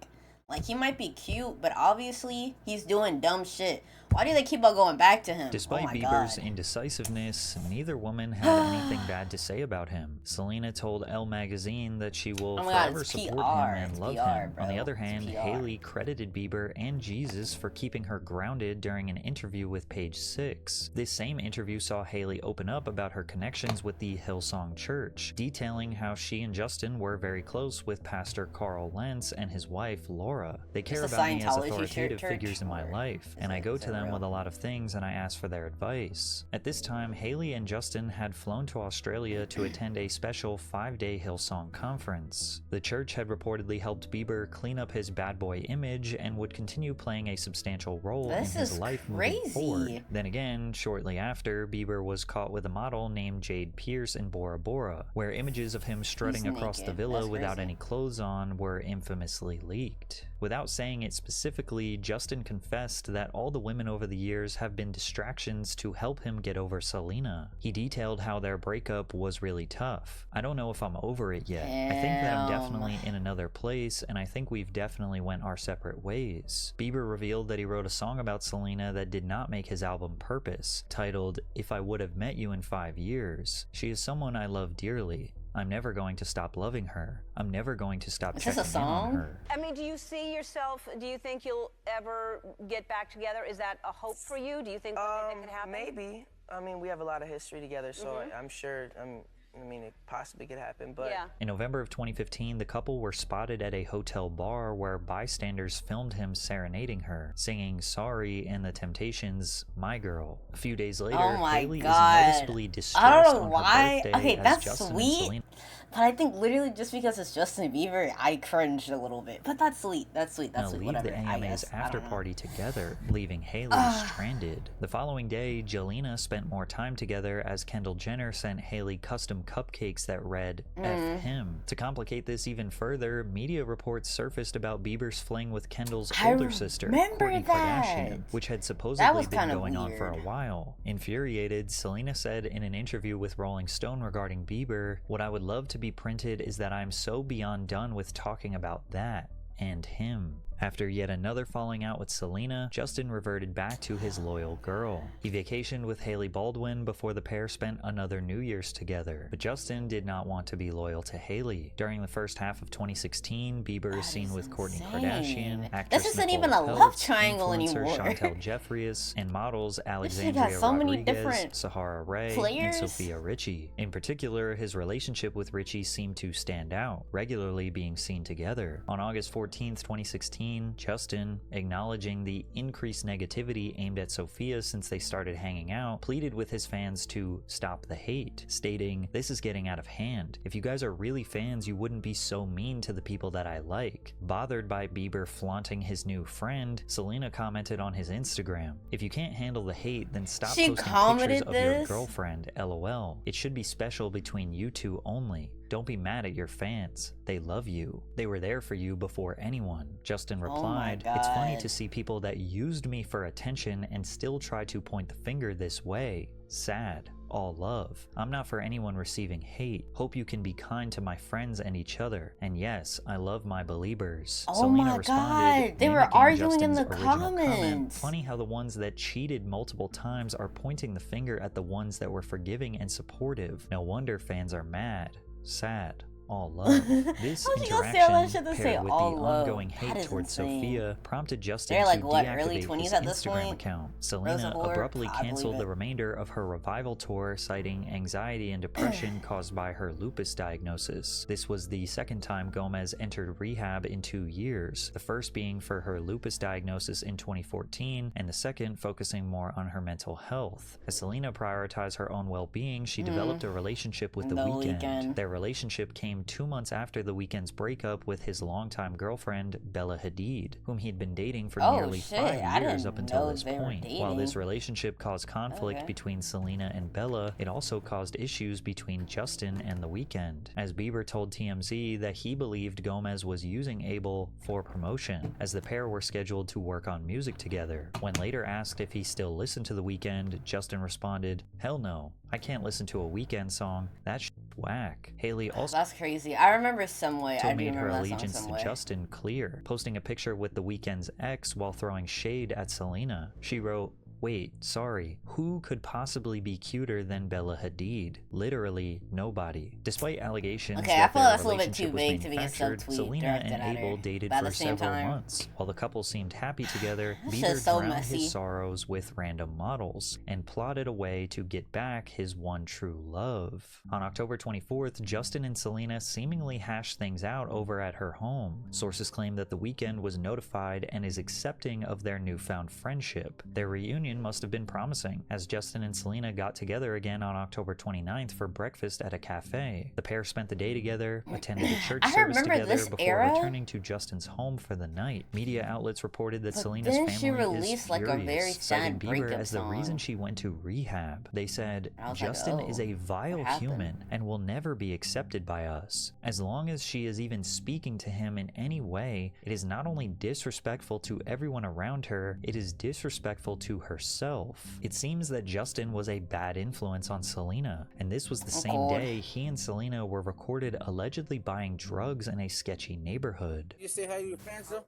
Like, he might be cute, but obviously, he's doing dumb shit. Why do they keep on going back to him? Despite Bieber's indecisiveness, neither woman had anything bad to say about him. Selena told Elle magazine that she will forever support him and love him. On the other hand, Hailey credited Bieber and Jesus for keeping her grounded during an interview with Page 6. This same interview saw Hailey open up about her connections with the Hillsong Church, detailing how she and Justin were very close with Pastor Carl Lentz and his wife, Laura. They care about me as authoritative figures in my life, and I go to them with a lot of things and I ask for their advice. At this time, Hailey and Justin had flown to Australia to attend a special 5-day Hillsong conference. The church had reportedly helped Bieber clean up his bad boy image and would continue playing a substantial role in his life moving forward. Then again, shortly after, Bieber was caught with a model named Jade Pierce in Bora Bora, where images of him strutting across the villa without any clothes on were infamously leaked. Without saying it specifically, Justin confessed that all the women over the years have been distractions to help him get over Selena. He detailed how their breakup was really tough. I don't know if I'm over it yet. I think that I'm definitely in another place, and I think we've definitely went our separate ways. Bieber revealed that he wrote a song about Selena that did not make his album Purpose, titled If I Would Have Met You in 5 Years. She is someone I love dearly. I'm never going to stop loving her. I'm never going to stop checking in on her. I mean, do you see yourself, do you think you'll ever get back together? Is that a hope for you? Do you think that could happen? Maybe. I mean, we have a lot of history together, so I'm sure, I mean, it possibly could happen, but... In November of 2015, the couple were spotted at a hotel bar where bystanders filmed him serenading her, singing Sorry and the Temptations' My Girl. A few days later, Hailey is noticeably distressed on her birthday. Okay, that's Justin sweet. But I think literally just because it's Justin Bieber, I cringed a little bit. But that's sweet. That's sweet. That's sweet. Leave the AMA's after party together, leaving Hailey stranded. The following day, Jelena spent more time together as Kendall Jenner sent Hailey custom cupcakes that read F him. To complicate this even further, media reports surfaced about Bieber's fling with Kendall's older sister, Kourtney Kardashian, which had supposedly been going on for a while. Infuriated, Selena said in an interview with Rolling Stone regarding Bieber, "What I would love to be printed is that I'm so beyond done with talking about that and him." After yet another falling out with Selena, Justin reverted back to his loyal girl. He vacationed with Hailey Baldwin before the pair spent another New Year's together. But Justin did not want to be loyal to Hailey. During the first half of 2016, Bieber is seen with Kourtney Kardashian, actress this isn't Nicole even a Peltz, love triangle influencer anymore. Chantel Jeffries, and models Alexandria so many Rodriguez, different Sahara Ray, and Sophia Richie. In particular, his relationship with Richie seemed to stand out, regularly being seen together. On August 14th, 2016, Justin, acknowledging the increased negativity aimed at Sophia since they started hanging out, pleaded with his fans to stop the hate, stating, "This is getting out of hand. If you guys are really fans, you wouldn't be so mean to the people that I like." Bothered by Bieber flaunting his new friend, Selena commented on his Instagram, "If you can't handle the hate, then stop posting pictures of your girlfriend, LOL. It should be special between you two only. Don't be mad at your fans. They love you. They were there for you before anyone." Justin replied, "It's funny to see people that used me for attention and still try to point the finger this way. Sad. All love. I'm not for anyone receiving hate. Hope you can be kind to my friends and each other. And yes, I love my believers." Selena responded, they were arguing in the comments. Comment, "Funny how the ones that cheated multiple times are pointing the finger at the ones that were forgiving and supportive. No wonder fans are mad. Sad. All love." This interaction, paired with the ongoing hate towards Sophia, prompted Justin to deactivate his Instagram account. Selena abruptly canceled the remainder of her revival tour, citing anxiety and depression caused by her lupus diagnosis. This was the second time Gomez entered rehab in 2 years, the first being for her lupus diagnosis in 2014, and the second focusing more on her mental health. As Selena prioritized her own well-being, she developed a relationship with The Weeknd. Their relationship came came 2 months after The Weeknd's breakup with his longtime girlfriend, Bella Hadid, whom he'd been dating for nearly 5 years up until this point. While this relationship caused conflict between Selena and Bella, it also caused issues between Justin and The Weeknd, as Bieber told TMZ that he believed Gomez was using Abel for promotion, as the pair were scheduled to work on music together. When later asked if he still listened to The Weeknd, Justin responded, "Hell no, I can't listen to a Weeknd song. That shit's whack." Hailey also That's crazy. I remember some way. I made her that allegiance to Justin clear, posting a picture with The Weeknd's ex while throwing shade at Selena. She wrote, "Wait, sorry, who could possibly be cuter than Bella Hadid? Literally nobody." Despite allegations I that feel their that's a little bit relationship too was vague to be a manufactured, subtweet Selena directed and at her. Abel dated But at for the same several time, months. While the couple seemed happy together, This Bieber is so drowned messy. his sorrows with random models and plotted a way to get back his one true love. On October 24th, Justin and Selena seemingly hashed things out over at her home. Sources claim that The Weeknd was notified and is accepting of their newfound friendship. Their reunion must have been promising, as Justin and Selena got together again on October 29th for breakfast at a cafe. The pair spent the day together, attended a church service together before returning to Justin's home for the night. Media outlets reported that Selena's then family she released is like a furious, very citing sad Bieber breakup as the song. reason she went to rehab. They said, I was "Justin like, is a vile what happened? human and will never be accepted by us. As long as she is even speaking to him in any way, it is not only disrespectful to everyone around her, it is disrespectful to herself." It seems that Justin was a bad influence on Selena, and this was the same day he and Selena were recorded allegedly buying drugs in a sketchy neighborhood. You say hi to your fans, though?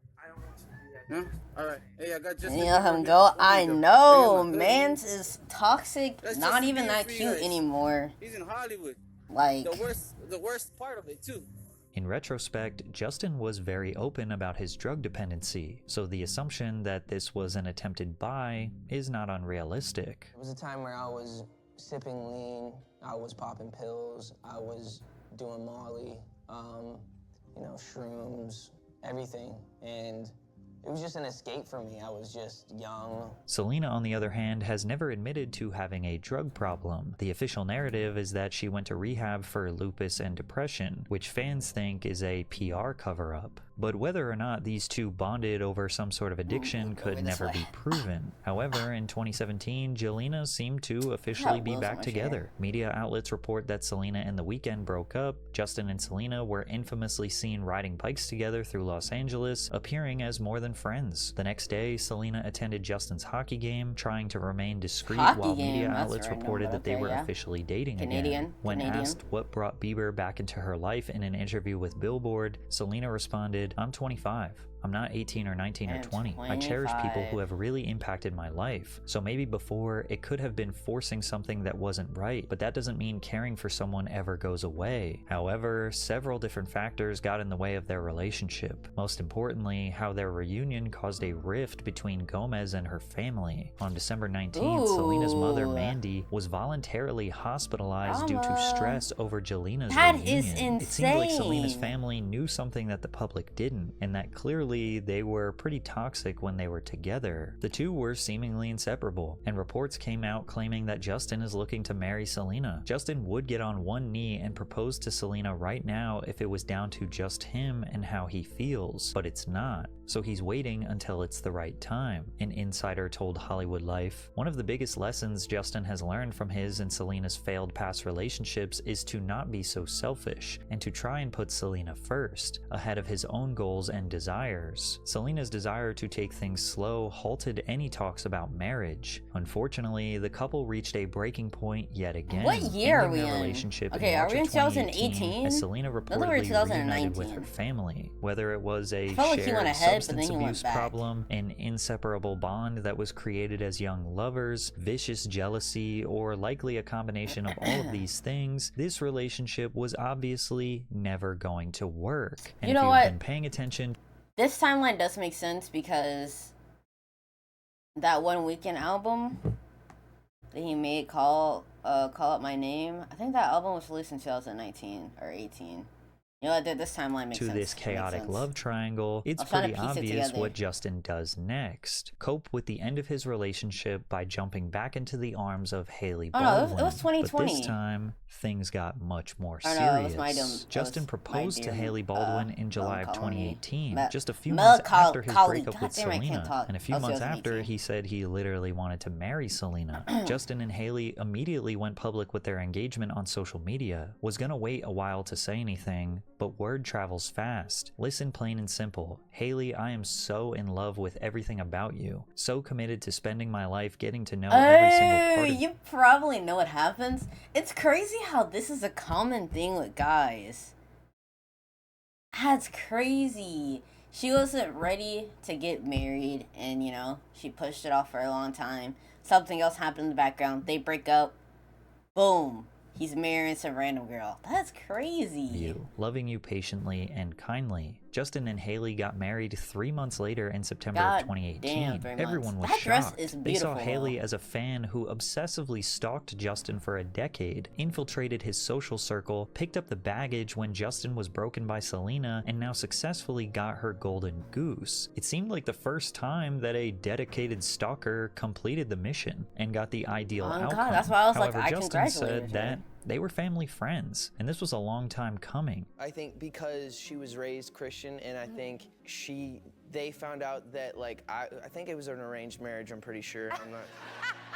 No? Alright. Hey, I got Justin You let him Bieber go. here. I know. Mans is toxic. That's Not Justin even Bieber that for you cute guys. anymore. He's in Hollywood. Like the worst part of it too. In retrospect, Justin was very open about his drug dependency, so the assumption that this was an attempted buy is not unrealistic. It was a time where I was sipping lean, I was popping pills, I was doing Molly, shrooms, everything, and it was just an escape for me. I was just young. Selena, on the other hand, has never admitted to having a drug problem. The official narrative is that she went to rehab for lupus and depression, which fans think is a PR cover-up. But whether or not these two bonded over some sort of addiction could never be proven. However, in 2017, Jelena seemed to officially be back together. Media outlets report that Selena and The Weeknd broke up. Justin and Selena were infamously seen riding bikes together through Los Angeles, appearing as more than friends. The next day, Selena attended Justin's hockey game, trying to remain discreet while media outlets reported that they were officially dating again. When asked what brought Bieber back into her life in an interview with Billboard, Selena responded, "I'm 25. I'm not 18 or 19 or 20. I cherish people who have really impacted my life. So maybe before, it could have been forcing something that wasn't right, but that doesn't mean caring for someone ever goes away." However, several different factors got in the way of their relationship. Most importantly, how their reunion caused a rift between Gomez and her family. On December 19th, Selena's mother, Mandy, was voluntarily hospitalized due to stress over Jelena's reunion. Is insane. It seemed like Selena's family knew something that the public didn't, and that clearly they were pretty toxic when they were together. The two were seemingly inseparable, and reports came out claiming that Justin is looking to marry Selena. Justin would get on one knee and propose to Selena right now if it was down to just him and how he feels, but it's not. So he's waiting until it's the right time. An insider told Hollywood Life, "One of the biggest lessons Justin has learned from his and Selena's failed past relationships is to not be so selfish and to try and put Selena first, ahead of his own goals and desires. Selena's desire to take things slow halted any talks about marriage. Unfortunately, the couple reached a breaking point yet again. What year are we in? Relationship Okay, are we in 2018? As Selena reportedly reunited with her family. Whether it was a shared substance abuse problem, an inseparable bond that was created as young lovers, vicious jealousy, or likely a combination of all of these things, this relationship was obviously never going to work. And you know if you've been paying attention, this timeline does make sense because that one Weeknd album that he made, Call Up My Name, I think that album was released in 2019 or 18. You know what, this timeline makes sense. To this chaotic love triangle, it's pretty obvious what Justin does next. Cope with the end of his relationship by jumping back into the arms of Hailey Baldwin. It was 2020. But this time, things got much more serious. Justin proposed to Hailey Baldwin in July of 2018, just a few months after his breakup with Selena. And a few months after, he said he literally wanted to marry Selena. Justin and Hailey immediately went public with their engagement on social media. Was gonna wait a while to say anything, but word travels fast. Listen plain and simple. Hailey, I am so in love with everything about you. So committed to spending my life getting to know every single part of you probably know what happens. It's crazy how this is a common thing with guys. That's crazy. She wasn't ready to get married and, you know, she pushed it off for a long time. Something else happened in the background. They break up. Boom. He's marrying some random girl. That's crazy. You, loving you patiently and kindly. Justin and Hailey got married 3 months later in September of 2018. Everyone was shocked. They saw Hailey as a fan who obsessively stalked Justin for a decade, infiltrated his social circle, picked up the baggage when Justin was broken by Selena, and now successfully got her golden goose. It seemed like the first time that a dedicated stalker completed the mission and got the ideal outcome. God, that's why I was However, like, I Justin congratulate said that they were family friends, and this was a long time coming. I think because she was raised Christian, and I think they found out that, like, I think it was an arranged marriage, I'm pretty sure. I'm not...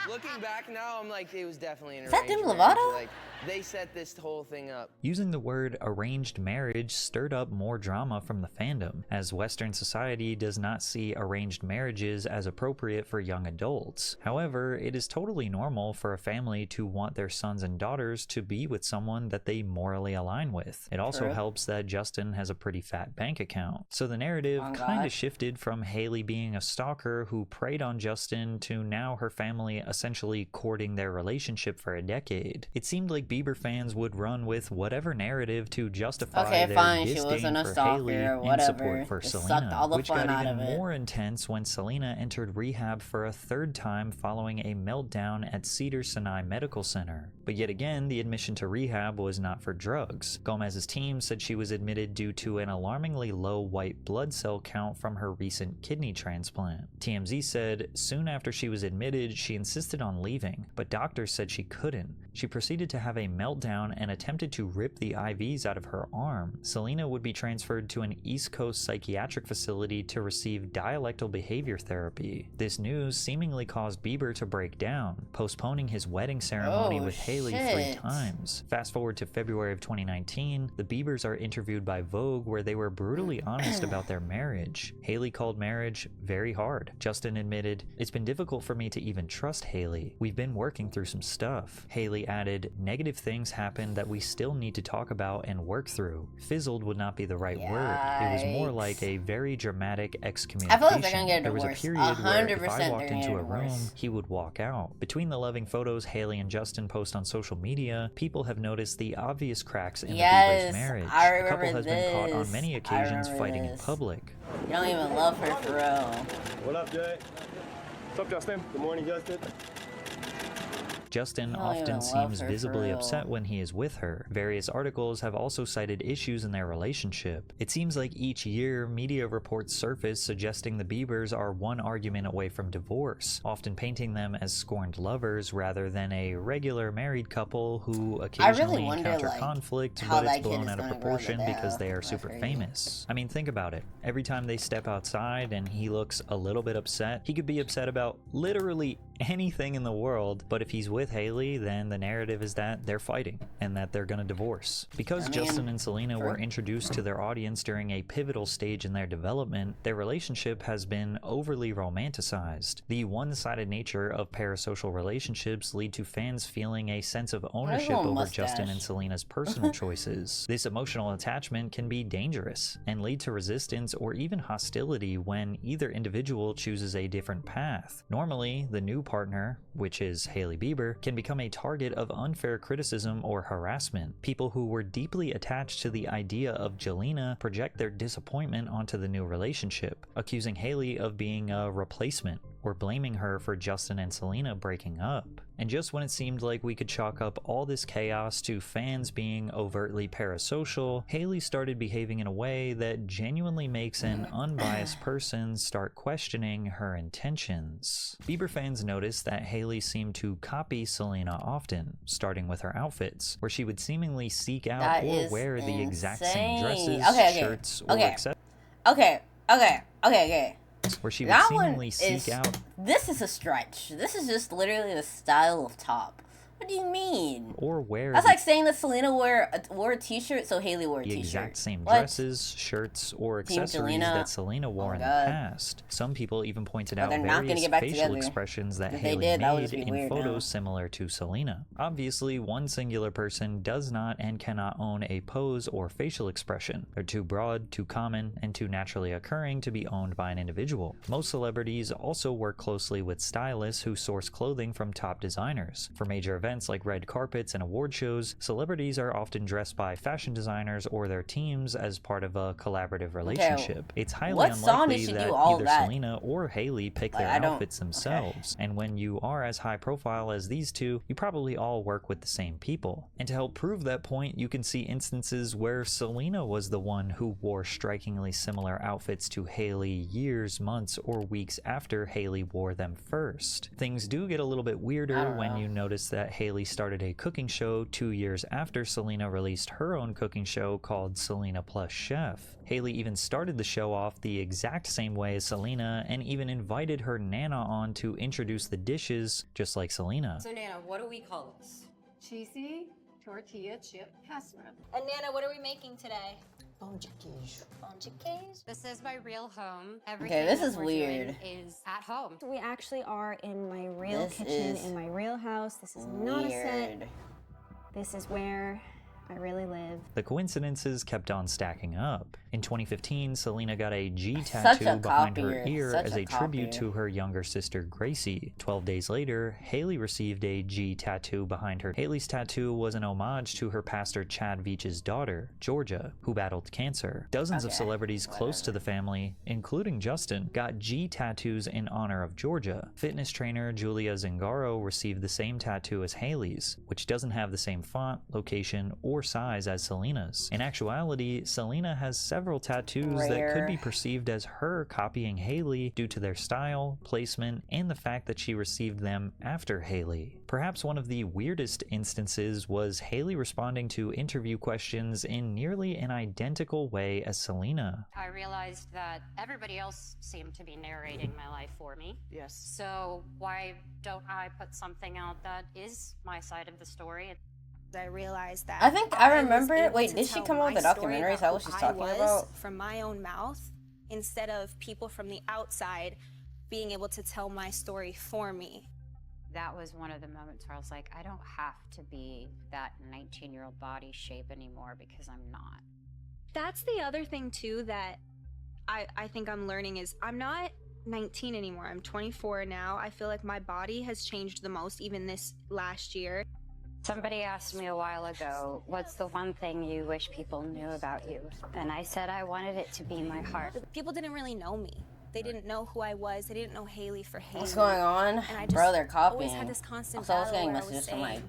Looking back now, I'm like, it was definitely an arranged marriage. Lovato? Like, they set this whole thing up. Using the word arranged marriage stirred up more drama from the fandom, as Western society does not see arranged marriages as appropriate for young adults. However, it is totally normal for a family to want their sons and daughters to be with someone that they morally align with. It also helps that Justin has a pretty fat bank account. So the narrative kind of shifted from Hailey being a stalker who preyed on Justin to now her family essentially courting their relationship for a decade. It seemed like Bieber fans would run with whatever narrative to justify their disdain for Hailey and support for Selena, which got even more intense when Selena entered rehab for a third time following a meltdown at Cedars-Sinai Medical Center. But yet again, the admission to rehab was not for drugs. Gomez's team said she was admitted due to an alarmingly low white blood cell count from her recent kidney transplant. TMZ said soon after she was admitted, she insisted on leaving, but doctors said she couldn't. She proceeded to have a meltdown and attempted to rip the IVs out of her arm. Selena would be transferred to an East Coast psychiatric facility to receive dialectal behavior therapy. This news seemingly caused Bieber to break down, postponing his wedding ceremony with Hailey 3 times. Fast forward to February of 2019, the Biebers are interviewed by Vogue where they were brutally honest about their marriage. Hailey called marriage very hard. Justin admitted, "It's been difficult for me to even trust Hailey. We've been working through some stuff." Hailey added, "Negative things happened that we still need to talk about and work through." Fizzled would not be the right word. It was more like a very dramatic excommunication. I feel like they're gonna get a There was divorce. a period where if I 100% walked into a room, he would walk out. Between the loving photos Hailey and Justin post on social media, people have noticed the obvious cracks in the Bieber's marriage. The couple has been caught on many occasions fighting in public. You don't even love her for real. What up, Jay? What's up, Justin? Good morning, Justin. Justin often seems visibly upset when he is with her. Various articles have also cited issues in their relationship. It seems like each year, media reports surface suggesting the Biebers are one argument away from divorce, often painting them as scorned lovers rather than a regular married couple who occasionally encounter conflict, but it's blown out of proportion because they are super famous. I mean, think about it. Every time they step outside and he looks a little bit upset, he could be upset about literally anything in the world, but if he's with Hailey, then the narrative is that they're fighting and that they're gonna divorce. Because Justin and Selena were introduced to their audience during a pivotal stage in their development, their relationship has been overly romanticized. The one-sided nature of parasocial relationships lead to fans feeling a sense of ownership over Justin and Selena's personal choices. This emotional attachment can be dangerous and lead to resistance or even hostility when either individual chooses a different path. Normally, the new partner, which is Hailey Bieber, can become a target of unfair criticism or harassment. People who were deeply attached to the idea of Jelena project their disappointment onto the new relationship, accusing Hailey of being a replacement or blaming her for Justin and Selena breaking up. And just when it seemed like we could chalk up all this chaos to fans being overtly parasocial, Hailey started behaving in a way that genuinely makes an unbiased person start questioning her intentions. Bieber fans noticed that Hailey seemed to copy Selena often, starting with her outfits, where she would seemingly seek out or wear the exact same dresses, shirts, or accessories. Where she would seemingly seek out. This is a stretch. This is just literally the style of top. What do you mean? Or wear. That's like saying that Selena wore a t-shirt, so Hailey wore a t-shirt. The exact same dresses, shirts, or accessories that Selena wore in the past. Some people even pointed out various facial expressions that Hailey made in photos similar to Selena. Obviously, one singular person does not and cannot own a pose or facial expression. They're too broad, too common, and too naturally occurring to be owned by an individual. Most celebrities also work closely with stylists who source clothing from top designers. For major events like red carpets and award shows, celebrities are often dressed by fashion designers or their teams as part of a collaborative relationship. It's highly unlikely that either Selena or Hailey pick their outfits themselves, and when you are as high profile as these two, you probably all work with the same people. And to help prove that point, you can see instances where Selena was the one who wore strikingly similar outfits to Hailey years, months, or weeks after Hailey wore them first. Things do get a little bit weirder when you notice that Hailey started a cooking show 2 years after Selena released her own cooking show called Selena Plus Chef. Hailey even started the show off the exact same way as Selena and even invited her Nana on to introduce the dishes just like Selena. So Nana, what do we call this? Cheesy tortilla chip casserole. And Nana, what are we making today? This is my real home. Okay, this is weird. Is at home. We actually are in my real kitchen, in my real house. This is not a set. This is where I really live. The coincidences kept on stacking up. In 2015, Selena got a G tattoo behind her ear as a tribute to her younger sister Gracie. 12 days later, Hailey received a G tattoo behind her. Hailey's tattoo was an homage to her pastor Chad Veach's daughter, Georgia, who battled cancer. Dozens of celebrities close to the family, including Justin, got G tattoos in honor of Georgia. Fitness trainer Julia Zingaro received the same tattoo as Hailey's, which doesn't have the same font, location, or size as Selena's. In actuality, Selena has several tattoos that could be perceived as her copying Hailey due to their style, placement, and the fact that she received them after Hailey. Perhaps one of the weirdest instances was Hailey responding to interview questions in nearly an identical way as Selena. I realized that everybody else seemed to be narrating my life for me. Yes. So why don't I put something out that is my side of the story? I realized that I think I remember. Wait, did she come out with a documentary? Is that what she's talking about? From my own mouth, instead of people from the outside being able to tell my story for me. That was one of the moments where I was like, I don't have to be that 19-year-old body shape anymore because I'm not. That's the other thing too that I think I'm learning is I'm not 19 anymore. I'm 24 now. I feel like my body has changed the most even this last year. Somebody asked me a while ago, what's the one thing you wish people knew about you? And I said I wanted it to be my heart. People didn't really know me. They didn't know who I was. They didn't know Hailey for Hailey. What's going on? And I just Bro, they're copying. always had this constant I was battle getting where I was messages from saying,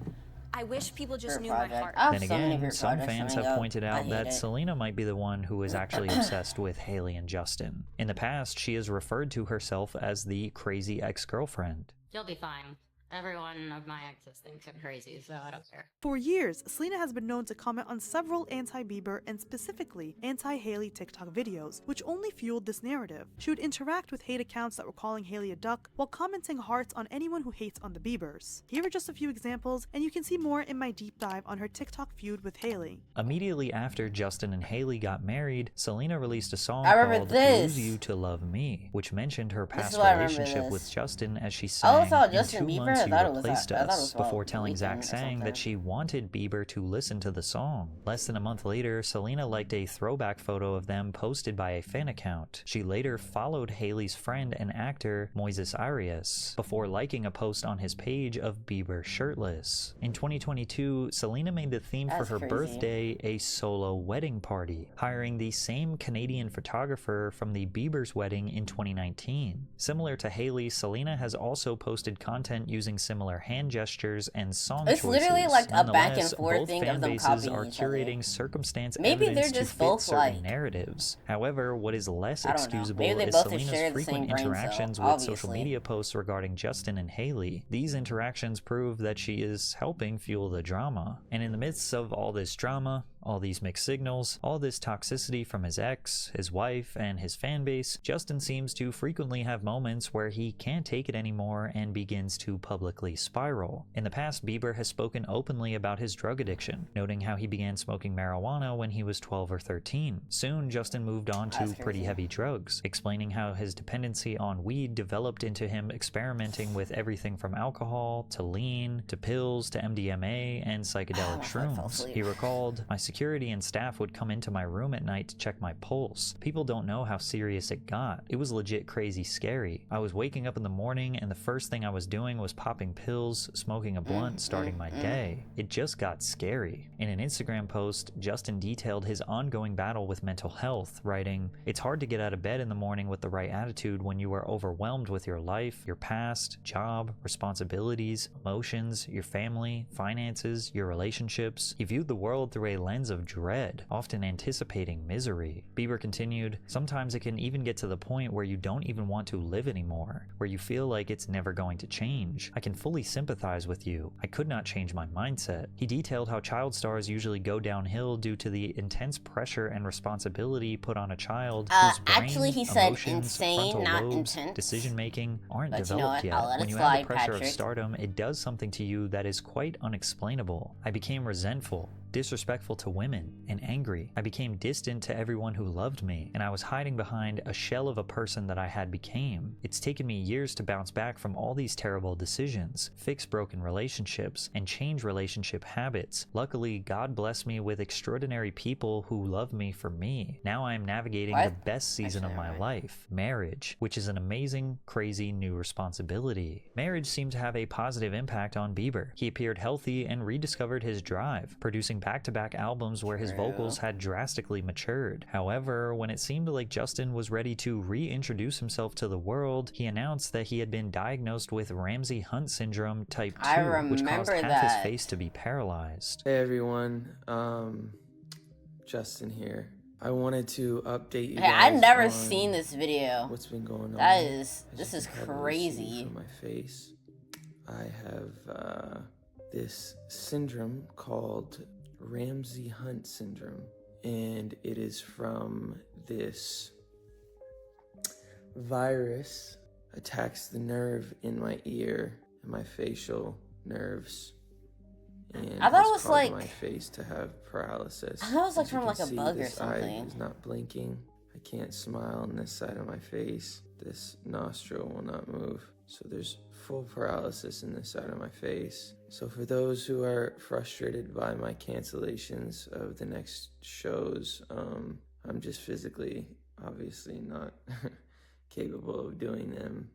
I wish people just knew project. my heart. Then again, some fans have pointed out that Selena might be the one who is actually obsessed with Hailey and Justin. In the past, she has referred to herself as the crazy ex-girlfriend. You'll be fine. Everyone of my exes thinks I'm crazy, so I don't care. For years, Selena has been known to comment on several anti-Bieber and specifically anti-Hailey TikTok videos, which only fueled this narrative. She would interact with hate accounts that were calling Hailey a duck while commenting hearts on anyone who hates on the Biebers. Here are just a few examples, and you can see more in my deep dive on her TikTok feud with Hailey. Immediately after Justin and Hailey got married, Selena released a song called Lose You to Love Me, which mentioned her past relationship with Justin as she sang, I saw Justin Bieber she replaced us, before telling Zach Sang that she wanted Bieber to listen to the song. Less than a month later, Selena liked a throwback photo of them posted by a fan account. She later followed Hailey's friend and actor Moises Arias before liking a post on his page of Bieber shirtless. In 2022, Selena made the theme for her birthday a solo wedding party, hiring the same Canadian photographer from the Bieber's wedding in 2019. Similar to Hailey, Selena has also posted content using similar hand gestures and song choices. It's literally like a back and forth both thing fan of them bases copying are each other. curating circumstance Maybe evidence they're just to fit both certain like, narratives. However, what is less I don't know. excusable Maybe they is both just Selena's share the same frequent brain cell, interactions with obviously. social media posts regarding Justin and Hailey. These interactions prove that she is helping fuel the drama. And in the midst of all this drama, all these mixed signals, all this toxicity from his ex, his wife, and his fan base, Justin seems to frequently have moments where he can't take it anymore and begins to publicly spiral. In the past, Bieber has spoken openly about his drug addiction, noting how he began smoking marijuana when he was 12 or 13. Soon, Justin moved on to pretty heavy drugs, explaining how his dependency on weed developed into him experimenting with everything from alcohol to lean to pills to MDMA and psychedelic shrooms. He recalled, "My security and staff would come into my room at night to check my pulse. People don't know how serious it got. It was legit crazy scary. I was waking up in the morning and the first thing I was doing was popping pills, smoking a blunt, starting my day. It just got scary." In an Instagram post, Justin detailed his ongoing battle with mental health, writing, "It's hard to get out of bed in the morning with the right attitude when you are overwhelmed with your life, your past, job, responsibilities, emotions, your family, finances, your relationships. You viewed the world through a lens of dread, often anticipating misery." Bieber continued, "Sometimes it can even get to the point where you don't even want to live anymore, where you feel like it's never going to change. I can fully sympathize with you. I could not change my mindset." He detailed how child stars usually go downhill due to the intense pressure and responsibility put on a child whose brain, actually he said emotions, insane, frontal not lobes, intense. decision-making aren't But you know developed what? yet. I'll let it When you slide, have the pressure Patrick. of stardom, it does something to you that is quite unexplainable. I became resentful, disrespectful to women, and angry. I became distant to everyone who loved me, and I was hiding behind a shell of a person that I had became. It's taken me years to bounce back from all these terrible decisions, fix broken relationships, and change relationship habits. Luckily, God blessed me with extraordinary people who love me for me. Now I am navigating the best season of my life, marriage, which is an amazing, crazy new responsibility. Marriage seemed to have a positive impact on Bieber. He appeared healthy and rediscovered his drive, producing back-to-back albums where his vocals had drastically matured. However, when it seemed like Justin was ready to reintroduce himself to the world, he announced that he had been diagnosed with Ramsay-Hunt syndrome type 2, which caused half his face to be paralyzed. Hey everyone, Justin here. I wanted to update you Hey, guys I've never on seen this video. What's been going on? This is crazy. From my face, I have this syndrome called Ramsay-Hunt syndrome, and it is from this virus attacks the nerve in my ear and my facial nerves. And I thought it has was caused like my face to have paralysis. I thought it was like As you from can like a see, bug or this eye something. is not blinking. I can't smile on this side of my face. This nostril will not move. So there's full paralysis in this side of my face. So for those who are frustrated by my cancellations of the next shows, I'm just physically, obviously not capable of doing them.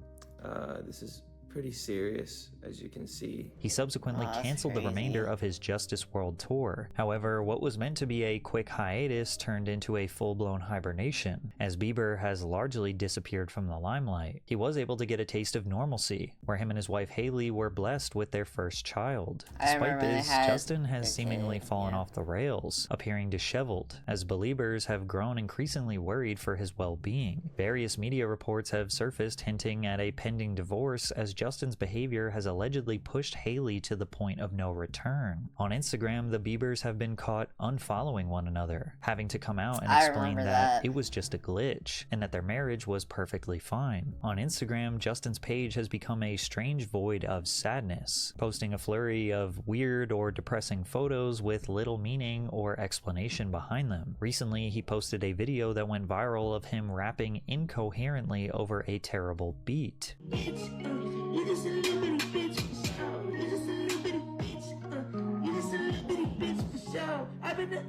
This is pretty serious, as you can see. He subsequently canceled the remainder of his Justice World Tour. However, what was meant to be a quick hiatus turned into a full-blown hibernation, as Bieber has largely disappeared from the limelight. He was able to get a taste of normalcy, where him and his wife Hailey were blessed with their first child. Despite this, Justin has seemingly fallen off the rails, appearing disheveled, as believers have grown increasingly worried for his well-being. Various media reports have surfaced hinting at a pending divorce, as Justin's behavior has allegedly pushed Hailey to the point of no return. On Instagram, the Biebers have been caught unfollowing one another, having to come out and explain that it was just a glitch, and that their marriage was perfectly fine. On Instagram, Justin's page has become a strange void of sadness, posting a flurry of weird or depressing photos with little meaning or explanation behind them. Recently, he posted a video that went viral of him rapping incoherently over a terrible beat.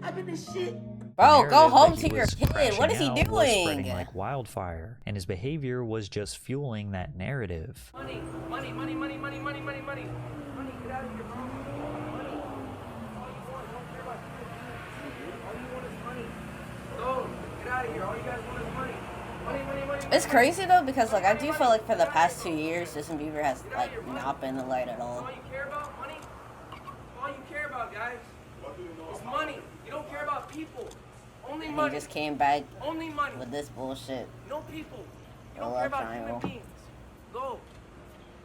I've been the shit. Bro, go home that to he your was kid. What is he crashing out was spreading doing? like wildfire, and his behavior was just fueling that narrative. Money, money, money, money, money, money, money, money. Money, get out of here, bro. Money. All you want, don't care about you. All you want is money. Go, get out of here. All you guys want is money. Money, money, money. It's crazy though, because like I do feel like for the past 2 years, Justin Bieber has like not been the light at all. All you care about, money. All you care about, guys, is money. You don't care about people. Only And money. he just came back Only money. with this bullshit. No people. You A don't love care about triangle. human beings. Go.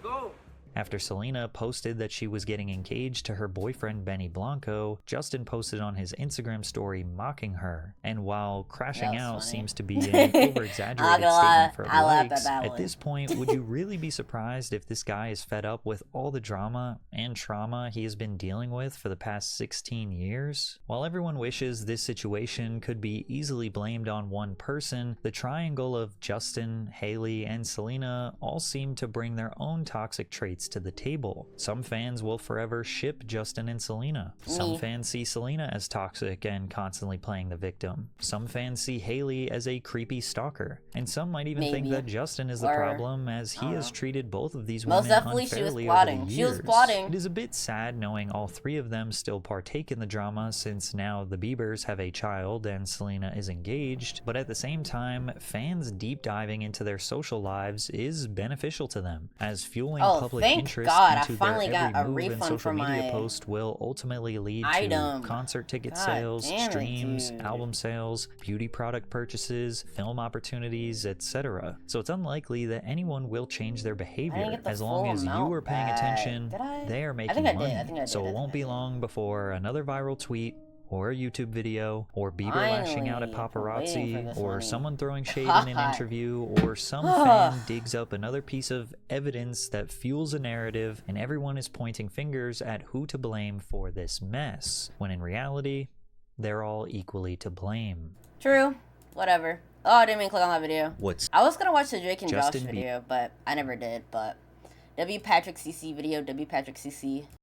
Go. After Selena posted that she was getting engaged to her boyfriend Benny Blanco, Justin posted on his Instagram story mocking her. And while crashing out seems to be an over-exaggerated statement for I laughed at likes, that at one. this point, would you really be surprised if this guy is fed up with all the drama and trauma he has been dealing with for the past 16 years? While everyone wishes this situation could be easily blamed on one person, the triangle of Justin, Hailey, and Selena all seem to bring their own toxic traits to the table. Some fans will forever ship Justin and Selena. Some Me. fans see Selena as toxic and constantly playing the victim. Some fans see Hailey as a creepy stalker. And some might even think Maybe. that Justin is the Or- problem, as he has treated both of these Most women definitely she was unfairly plotting. over the She was years. plotting. It is a bit sad knowing all three of them still partake in the drama, since now the Biebers have a child and Selena is engaged, but at the same time, fans deep diving into their social lives is beneficial to them, as fueling public thank interest God, I into finally their got a every move and refund social for media my post will ultimately lead item. to concert ticket God sales, damn it, streams, dude. album sales, beauty product purchases, film opportunities, etc. So it's unlikely that anyone will change their behavior get the as long full as you amount are paying back. attention. Did I? They are I making think I did. money. I think I did. So I it think won't be long before another viral tweet, or a YouTube video, or Bieber lashing out at paparazzi, or someone throwing shade in an God. interview, or some fan digs up another piece of evidence that fuels a narrative, and everyone is pointing fingers at who to blame for this mess, when in reality, they're all equally to blame. True. Whatever. Oh, I didn't mean to click on that video. What's I was gonna watch the Drake and Justin Josh Bie- video, but I never did. But W Patrick CC video, W Patrick CC.